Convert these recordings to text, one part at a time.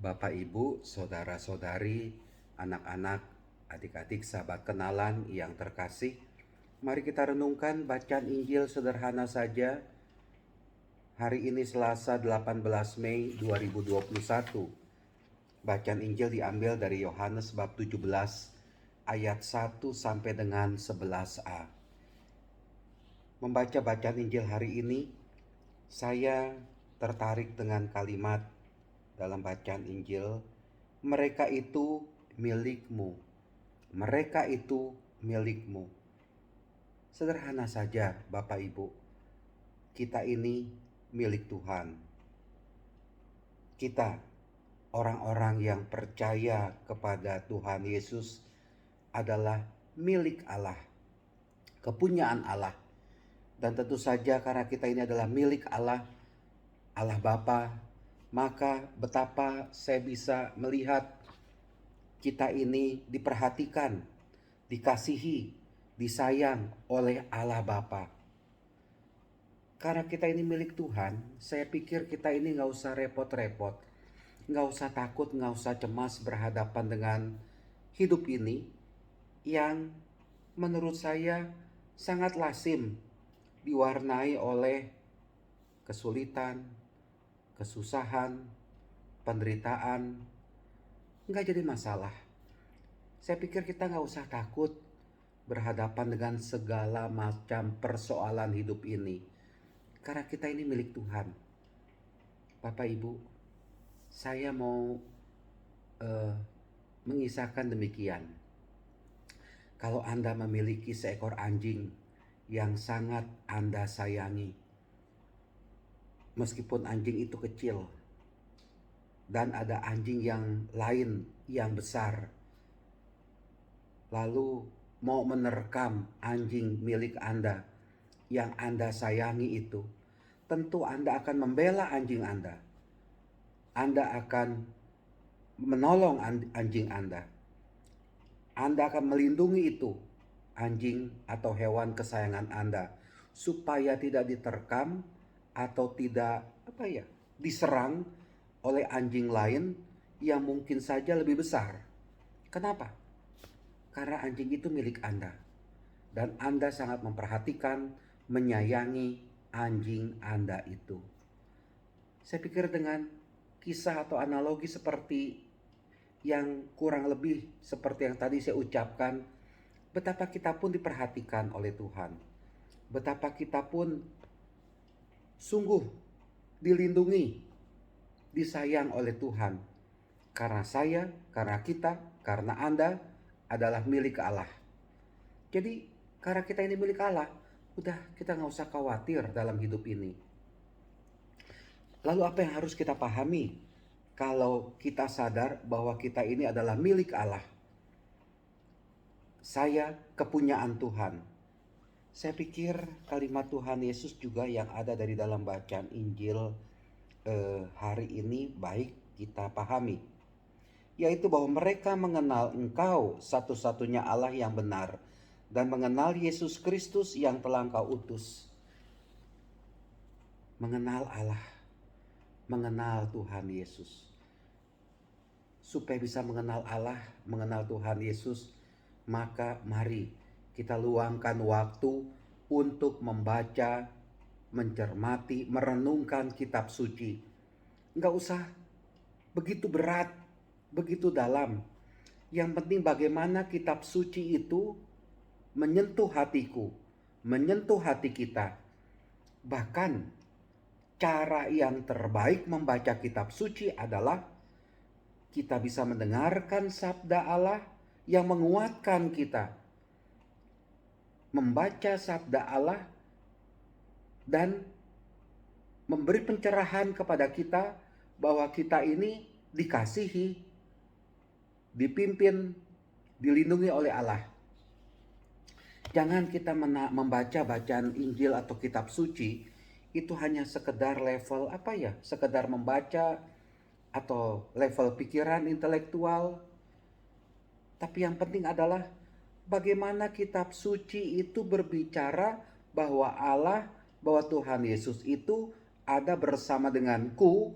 Bapak, Ibu, saudara-saudari, anak-anak, adik-adik, sahabat kenalan yang terkasih, mari kita renungkan bacaan Injil sederhana saja. Hari ini Selasa 18 Mei 2021. Bacaan Injil diambil dari Yohanes bab 17 ayat 1 sampai dengan 11a. Membaca bacaan Injil hari ini, saya tertarik dengan kalimat dalam bacaan Injil, mereka itu milikmu. Mereka itu milikmu. Sederhana saja Bapak Ibu. Kita ini milik Tuhan. Kita orang-orang yang percaya kepada Tuhan Yesus adalah milik Allah. Kepunyaan Allah. Dan tentu saja karena kita ini adalah milik Allah, Allah Bapa, maka betapa saya bisa melihat kita ini diperhatikan, dikasihi, disayang oleh Allah Bapa. Karena kita ini milik Tuhan, saya pikir kita ini gak usah repot-repot, gak usah takut, gak usah cemas berhadapan dengan hidup ini yang menurut saya sangat lazim diwarnai oleh kesulitan, kesusahan, penderitaan. Nggak jadi masalah. Saya pikir kita nggak usah takut berhadapan dengan segala macam persoalan hidup ini. Karena kita ini milik Tuhan. Bapak Ibu, saya mau mengisahkan demikian. Kalau Anda memiliki seekor anjing yang sangat Anda sayangi, meskipun anjing itu kecil, dan ada anjing yang lain yang besar, lalu mau menerkam anjing milik Anda yang Anda sayangi itu, tentu Anda akan membela anjing Anda. Anda akan menolong anjing Anda. Anda akan melindungi itu, anjing atau hewan kesayangan Anda, supaya tidak diterkam atau tidak diserang oleh anjing lain yang mungkin saja lebih besar. Kenapa? Karena anjing itu milik Anda. Dan Anda sangat memperhatikan, menyayangi anjing Anda itu. Saya pikir dengan kisah atau analogi seperti yang kurang lebih seperti yang tadi saya ucapkan, betapa kita pun diperhatikan oleh Tuhan. Betapa kita pun sungguh dilindungi, disayang oleh Tuhan. Karena saya, karena kita, karena Anda adalah milik Allah. Jadi karena kita ini milik Allah, udah kita gak usah khawatir dalam hidup ini. Lalu apa yang harus kita pahami kalau kita sadar bahwa kita ini adalah milik Allah? Saya kepunyaan Tuhan. Saya pikir kalimat Tuhan Yesus juga yang ada dari dalam bacaan Injil hari ini baik kita pahami, yaitu bahwa mereka mengenal Engkau satu-satunya Allah yang benar dan mengenal Yesus Kristus yang telah Engkau utus. Mengenal Allah, mengenal Tuhan Yesus. Supaya bisa mengenal Allah, mengenal Tuhan Yesus, maka mari kita luangkan waktu untuk membaca, mencermati, merenungkan kitab suci. Enggak usah begitu berat, begitu dalam. Yang penting bagaimana kitab suci itu menyentuh hatiku, menyentuh hati kita. Bahkan cara yang terbaik membaca kitab suci adalah kita bisa mendengarkan sabda Allah yang menguatkan kita. Membaca sabda Allah dan memberi pencerahan kepada kita bahwa kita ini dikasihi, dipimpin, dilindungi oleh Allah. Jangan kita membaca bacaan Injil atau kitab suci itu hanya sekedar level sekedar membaca atau level pikiran intelektual. Tapi yang penting adalah bagaimana kitab suci itu berbicara bahwa Allah, bahwa Tuhan Yesus itu ada bersama denganku,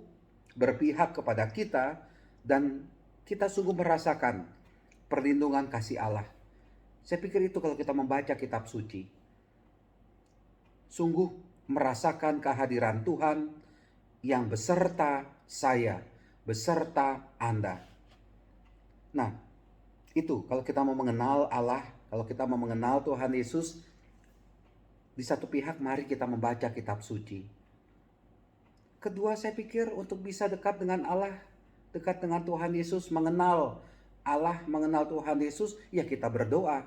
berpihak kepada kita, dan kita sungguh merasakan perlindungan kasih Allah. Saya pikir itu kalau kita membaca kitab suci, sungguh merasakan kehadiran Tuhan yang beserta saya, beserta Anda. Nah, itu kalau kita mau mengenal Allah, kalau kita mau mengenal Tuhan Yesus, di satu pihak mari kita membaca kitab suci. Kedua, saya pikir untuk bisa dekat dengan Allah, dekat dengan Tuhan Yesus, mengenal Allah, mengenal Tuhan Yesus, ya kita berdoa.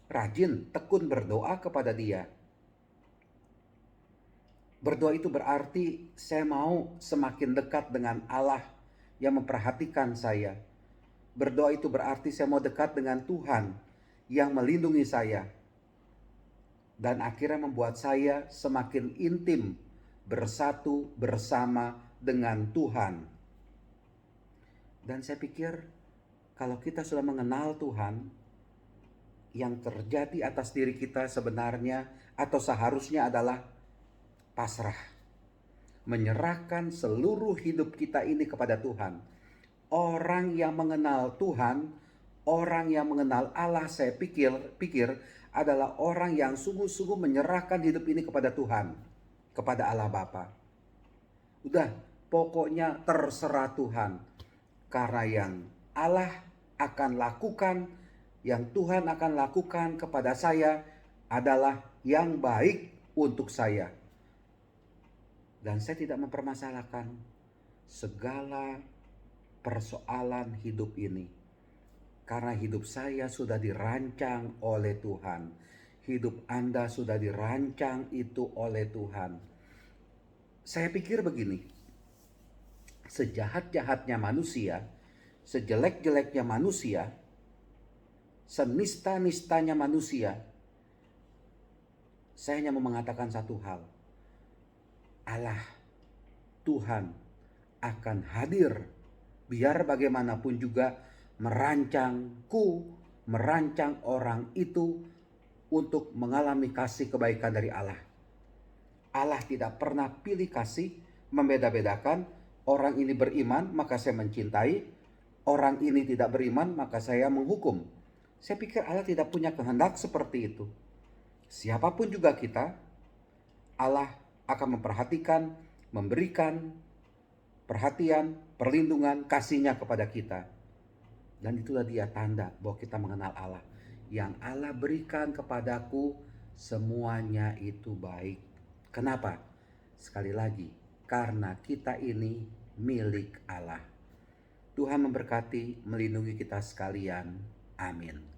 Rajin, tekun berdoa kepada Dia. Berdoa itu berarti saya mau semakin dekat dengan Allah yang memperhatikan saya. Berdoa itu berarti saya mau dekat dengan Tuhan yang melindungi saya. Dan akhirnya membuat saya semakin intim bersatu bersama dengan Tuhan. Dan saya pikir kalau kita sudah mengenal Tuhan, yang terjadi atas diri kita sebenarnya atau seharusnya adalah pasrah. Menyerahkan seluruh hidup kita ini kepada Tuhan. Orang yang mengenal Tuhan, orang yang mengenal Allah, saya pikir adalah orang yang sungguh-sungguh menyerahkan hidup ini kepada Tuhan, kepada Allah Bapa. Udah, pokoknya terserah Tuhan. Karena yang Allah akan lakukan, yang Tuhan akan lakukan kepada saya adalah yang baik untuk saya. Dan saya tidak mempermasalahkan segala persoalan hidup ini. Karena hidup saya sudah dirancang oleh Tuhan. Hidup Anda sudah dirancang itu oleh Tuhan. Saya pikir begini, sejahat-jahatnya manusia, sejelek-jeleknya manusia, senista-nistanya manusia, saya hanya mau mengatakan satu hal. Allah, Tuhan akan hadir biar bagaimanapun juga merancangku, merancang orang itu untuk mengalami kasih kebaikan dari Allah. Allah tidak pernah pilih kasih, membeda-bedakan. Orang ini beriman maka saya mencintai, orang ini tidak beriman maka saya menghukum. Saya pikir Allah tidak punya kehendak seperti itu. Siapapun juga kita, Allah akan memperhatikan, memberikan perhatian, perlindungan, kasih-Nya kepada kita. Dan itulah dia tanda bahwa kita mengenal Allah. Yang Allah berikan kepadaku semuanya itu baik. Kenapa? Sekali lagi, karena kita ini milik Allah. Tuhan memberkati, melindungi kita sekalian. Amin.